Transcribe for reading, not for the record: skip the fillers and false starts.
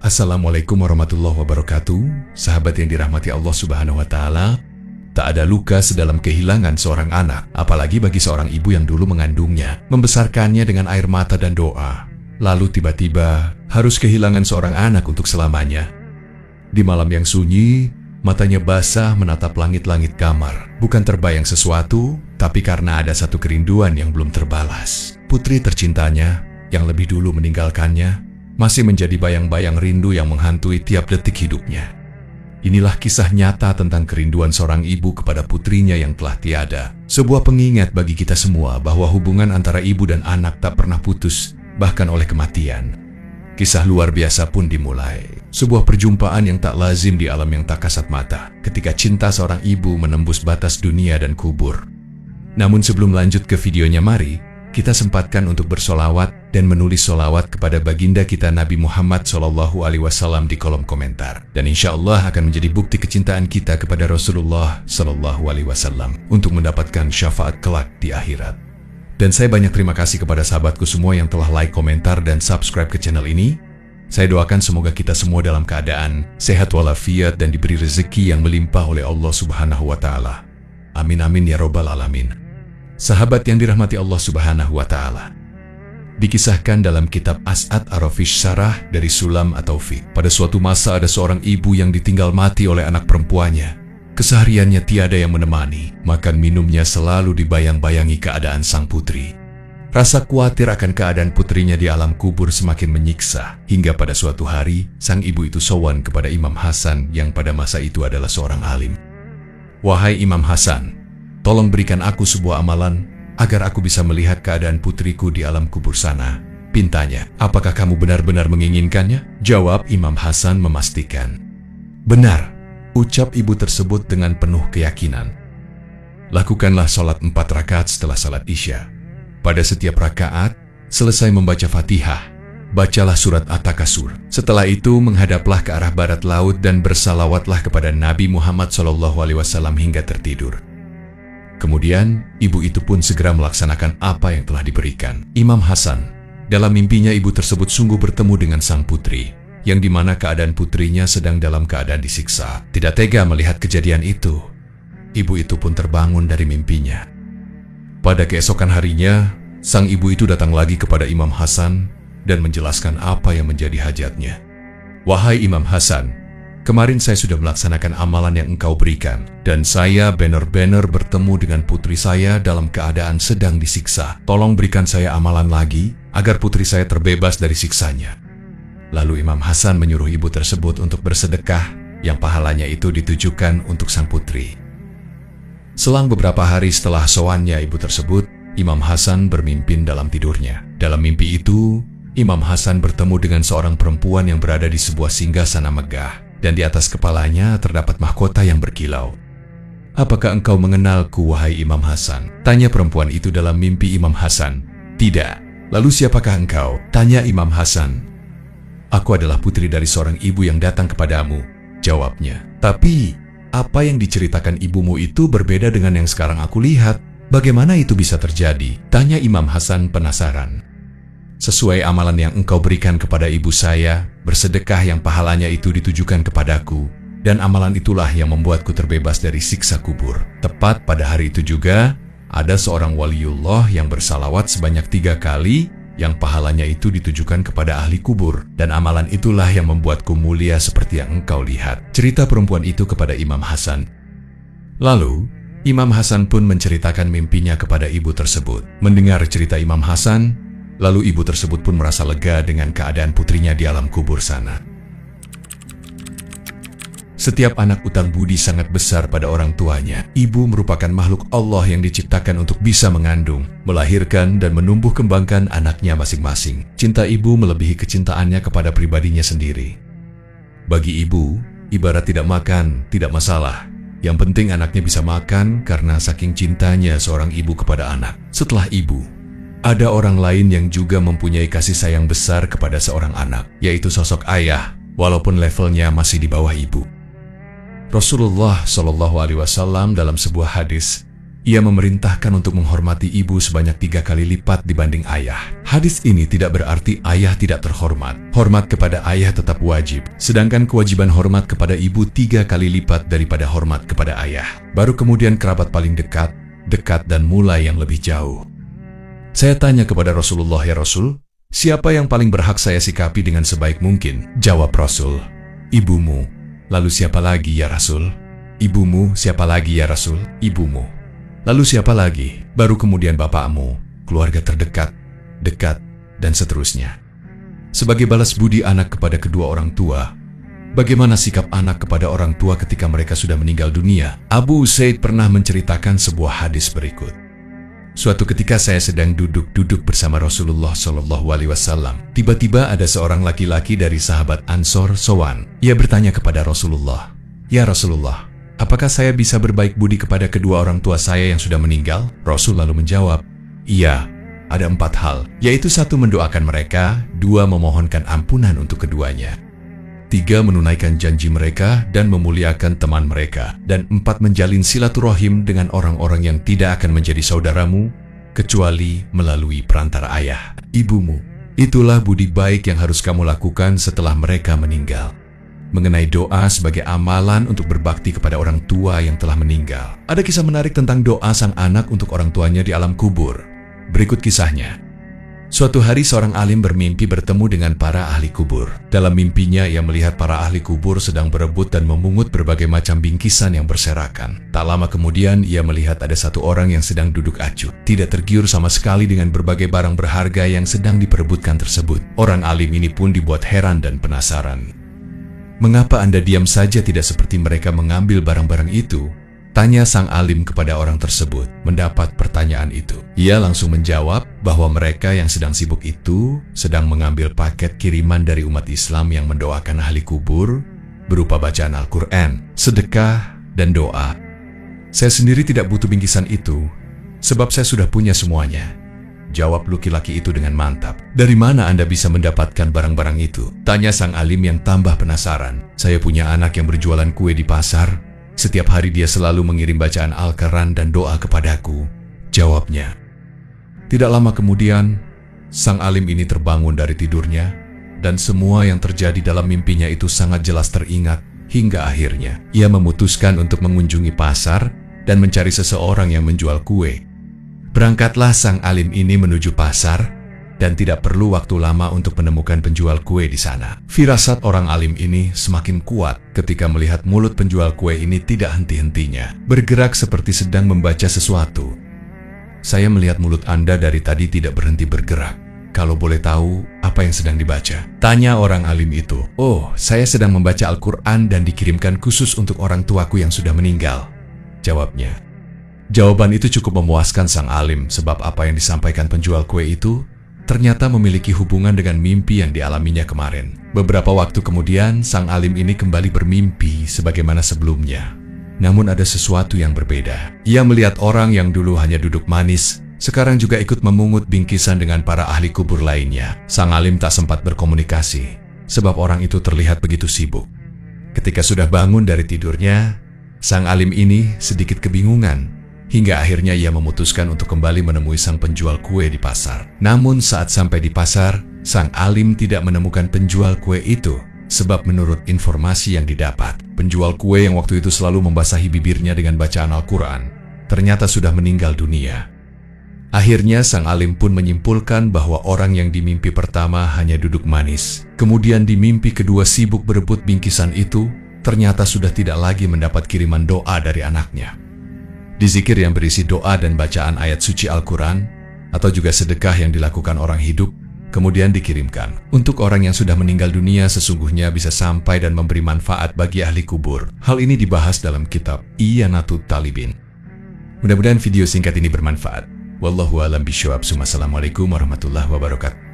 Assalamualaikum warahmatullahi wabarakatuh. Sahabat yang dirahmati Allah Subhanahu wa Ta'ala, tak ada luka sedalam kehilangan seorang anak, apalagi bagi seorang ibu yang dulu mengandungnya, membesarkannya dengan air mata dan doa. Lalu tiba-tiba harus kehilangan seorang anak untuk selamanya. Di malam yang sunyi, matanya basah menatap langit-langit kamar. Bukan terbayang sesuatu, tapi karena ada satu kerinduan yang belum terbalas. Putri tercintanya, yang lebih dulu meninggalkannya, masih menjadi bayang-bayang rindu yang menghantui tiap detik hidupnya. Inilah kisah nyata tentang kerinduan seorang ibu kepada putrinya yang telah tiada. Sebuah pengingat bagi kita semua bahwa hubungan antara ibu dan anak tak pernah putus, bahkan oleh kematian. Kisah luar biasa pun dimulai. Sebuah perjumpaan yang tak lazim di alam yang tak kasat mata, ketika cinta seorang ibu menembus batas dunia dan kubur. Namun sebelum lanjut ke videonya, mari kita sempatkan untuk bersolawat dan menulis solawat kepada baginda kita Nabi Muhammad SAW di kolom komentar. Dan insya Allah akan menjadi bukti kecintaan kita kepada Rasulullah SAW untuk mendapatkan syafaat kelak di akhirat. Dan saya banyak terima kasih kepada sahabatku semua yang telah like, komentar, dan subscribe ke channel ini. Saya doakan semoga kita semua dalam keadaan sehat walafiat dan diberi rezeki yang melimpah oleh Allah Subhanahu wa Ta'ala. Amin amin ya robbal alamin. Sahabat yang dirahmati Allah Subhanahu wa Ta'ala, dikisahkan dalam kitab As'ad Arafish Sarah dari Sulam At-Taufiq. Pada suatu masa ada seorang ibu yang ditinggal mati oleh anak perempuannya. Kesehariannya tiada yang menemani, makan minumnya selalu dibayang-bayangi keadaan sang putri. Rasa khawatir akan keadaan putrinya di alam kubur semakin menyiksa, hingga pada suatu hari sang ibu itu sowan kepada Imam Hasan yang pada masa itu adalah seorang alim. "Wahai Imam Hasan, tolong berikan aku sebuah amalan agar aku bisa melihat keadaan putriku di alam kubur sana," pintanya. "Apakah kamu benar-benar menginginkannya?" Jawab Imam Hasan memastikan. "Benar," ucap ibu tersebut dengan penuh keyakinan. "Lakukanlah sholat 4 rakaat setelah salat Isya. Pada setiap rakaat, selesai membaca Fatihah, bacalah surat At-Takasur. Setelah itu, menghadaplah ke arah barat laut dan bersalawatlah kepada Nabi Muhammad SAW hingga tertidur." Kemudian, ibu itu pun segera melaksanakan apa yang telah diberikan. Imam Hasan, dalam mimpinya ibu tersebut sungguh bertemu dengan sang putri, yang dimana keadaan putrinya sedang dalam keadaan disiksa. Tidak tega melihat kejadian itu, ibu itu pun terbangun dari mimpinya. Pada keesokan harinya, sang ibu itu datang lagi kepada Imam Hasan dan menjelaskan apa yang menjadi hajatnya. "Wahai Imam Hasan, kemarin saya sudah melaksanakan amalan yang engkau berikan, dan saya benar-benar bertemu dengan putri saya dalam keadaan sedang disiksa. Tolong berikan saya amalan lagi, agar putri saya terbebas dari siksanya." Lalu Imam Hasan menyuruh ibu tersebut untuk bersedekah, yang pahalanya itu ditujukan untuk sang putri. Selang beberapa hari setelah sowannya ibu tersebut, Imam Hasan bermimpi dalam tidurnya. Dalam mimpi itu, Imam Hasan bertemu dengan seorang perempuan yang berada di sebuah singgasana megah, dan di atas kepalanya terdapat mahkota yang berkilau. "Apakah engkau mengenalku, wahai Imam Hasan?" tanya perempuan itu dalam mimpi Imam Hasan. "Tidak." "Lalu siapakah engkau?" tanya Imam Hasan. "Aku adalah putri dari seorang ibu yang datang kepadamu," jawabnya. "Tapi, apa yang diceritakan ibumu itu berbeda dengan yang sekarang aku lihat. Bagaimana itu bisa terjadi?" tanya Imam Hasan penasaran. "Sesuai amalan yang engkau berikan kepada ibu saya, bersedekah yang pahalanya itu ditujukan kepadaku, dan amalan itulah yang membuatku terbebas dari siksa kubur. Tepat pada hari itu juga, ada seorang waliullah yang bersalawat sebanyak 3 kali, yang pahalanya itu ditujukan kepada ahli kubur, dan amalan itulah yang membuatku mulia seperti yang engkau lihat." Cerita perempuan itu kepada Imam Hasan. Lalu, Imam Hasan pun menceritakan mimpinya kepada ibu tersebut. Mendengar cerita Imam Hasan, lalu ibu tersebut pun merasa lega dengan keadaan putrinya di alam kubur sana. Setiap anak utang budi sangat besar pada orang tuanya. Ibu merupakan makhluk Allah yang diciptakan untuk bisa mengandung, melahirkan, dan menumbuh kembangkan anaknya masing-masing. Cinta ibu melebihi kecintaannya kepada pribadinya sendiri. Bagi ibu, ibarat tidak makan, tidak masalah. Yang penting anaknya bisa makan karena saking cintanya seorang ibu kepada anak. Setelah ibu, ada orang lain yang juga mempunyai kasih sayang besar kepada seorang anak, yaitu sosok ayah, walaupun levelnya masih di bawah ibu. Rasulullah SAW dalam sebuah hadis Ia memerintahkan untuk menghormati ibu sebanyak 3 kali lipat dibanding ayah. Hadis ini tidak berarti ayah tidak terhormat. Hormat kepada ayah tetap wajib, sedangkan kewajiban hormat kepada ibu 3 kali lipat daripada hormat kepada ayah. Baru kemudian kerabat paling dekat, dan mulai yang lebih jauh. Saya tanya kepada Rasulullah, "Ya Rasul, siapa yang paling berhak saya sikapi dengan sebaik mungkin?" Jawab Rasul, "Ibumu." "Lalu siapa lagi ya Rasul?" "Ibumu." "Siapa lagi ya Rasul?" "Ibumu." "Lalu siapa lagi?" "Baru kemudian bapakmu, keluarga terdekat, dekat, dan seterusnya." Sebagai balas budi anak kepada kedua orang tua, bagaimana sikap anak kepada orang tua ketika mereka sudah meninggal dunia? Abu Usaid pernah menceritakan sebuah hadis berikut. Suatu ketika saya sedang duduk bersama Rasulullah SAW. Tiba-tiba ada seorang laki-laki dari sahabat Ansor sowan. Ia bertanya kepada Rasulullah, "Ya Rasulullah, apakah saya bisa berbaik budi kepada kedua orang tua saya yang sudah meninggal?" Rasul lalu menjawab, "Iya, ada 4 hal, yaitu 1 mendoakan mereka, 2 memohonkan ampunan untuk keduanya, 3 menunaikan janji mereka dan memuliakan teman mereka, dan 4 menjalin silaturahim dengan orang-orang yang tidak akan menjadi saudaramu, kecuali melalui perantara ayah, ibumu. Itulah budi baik yang harus kamu lakukan setelah mereka meninggal." Mengenai doa sebagai amalan untuk berbakti kepada orang tua yang telah meninggal, ada kisah menarik tentang doa sang anak untuk orang tuanya di alam kubur. Berikut kisahnya. Suatu hari seorang alim bermimpi bertemu dengan para ahli kubur. Dalam mimpinya ia melihat para ahli kubur sedang berebut dan memungut berbagai macam bingkisan yang berserakan. Tak lama kemudian ia melihat ada 1 orang yang sedang duduk acuh, tidak tergiur sama sekali dengan berbagai barang berharga yang sedang diperebutkan tersebut. Orang alim ini pun dibuat heran dan penasaran. "Mengapa Anda diam saja tidak seperti mereka mengambil barang-barang itu?" tanya sang alim kepada orang tersebut. Mendapat pertanyaan itu, ia langsung menjawab bahwa mereka yang sedang sibuk itu sedang mengambil paket kiriman dari umat Islam yang mendoakan ahli kubur berupa bacaan Al-Quran, sedekah, dan doa. "Saya sendiri tidak butuh bingkisan itu, sebab saya sudah punya semuanya," jawab laki-laki itu dengan mantap. "Dari mana Anda bisa mendapatkan barang-barang itu?" tanya sang alim yang tambah penasaran. "Saya punya anak yang berjualan kue di pasar. Setiap hari dia selalu mengirim bacaan Al-Quran dan doa kepadaku," jawabnya. Tidak lama kemudian, sang alim ini terbangun dari tidurnya, dan semua yang terjadi dalam mimpinya itu sangat jelas teringat, hingga akhirnya ia memutuskan untuk mengunjungi pasar dan mencari seseorang yang menjual kue. Berangkatlah sang alim ini menuju pasar, dan tidak perlu waktu lama untuk menemukan penjual kue di sana. Firasat orang alim ini semakin kuat ketika melihat mulut penjual kue ini tidak henti-hentinya, bergerak seperti sedang membaca sesuatu. "Saya melihat mulut Anda dari tadi tidak berhenti bergerak. Kalau boleh tahu, apa yang sedang dibaca?" tanya orang alim itu. "Oh, saya sedang membaca Al-Quran dan dikirimkan khusus untuk orang tuaku yang sudah meninggal," jawabnya. Jawaban itu cukup memuaskan sang alim, sebab apa yang disampaikan penjual kue itu ternyata memiliki hubungan dengan mimpi yang dialaminya kemarin. Beberapa waktu kemudian, sang alim ini kembali bermimpi sebagaimana sebelumnya. Namun ada sesuatu yang berbeda. Ia melihat orang yang dulu hanya duduk manis, sekarang juga ikut memungut bingkisan dengan para ahli kubur lainnya. Sang alim tak sempat berkomunikasi, sebab orang itu terlihat begitu sibuk. Ketika sudah bangun dari tidurnya, sang alim ini sedikit kebingungan, hingga akhirnya ia memutuskan untuk kembali menemui sang penjual kue di pasar. Namun saat sampai di pasar, sang alim tidak menemukan penjual kue itu, sebab menurut informasi yang didapat, penjual kue yang waktu itu selalu membasahi bibirnya dengan bacaan Al-Quran ternyata sudah meninggal dunia. Akhirnya sang alim pun menyimpulkan bahwa orang yang di mimpi pertama hanya duduk manis, kemudian di mimpi kedua sibuk berebut bingkisan itu, ternyata sudah tidak lagi mendapat kiriman doa dari anaknya. Di zikir yang berisi doa dan bacaan ayat suci Al-Quran, atau juga sedekah yang dilakukan orang hidup, kemudian dikirimkan. Untuk orang yang sudah meninggal dunia sesungguhnya bisa sampai dan memberi manfaat bagi ahli kubur. Hal ini dibahas dalam kitab I'anatut Talibin. Mudah-mudahan video singkat ini bermanfaat. Wallahu a'lam bishawab. Assalamualaikum warahmatullahi wabarakatuh.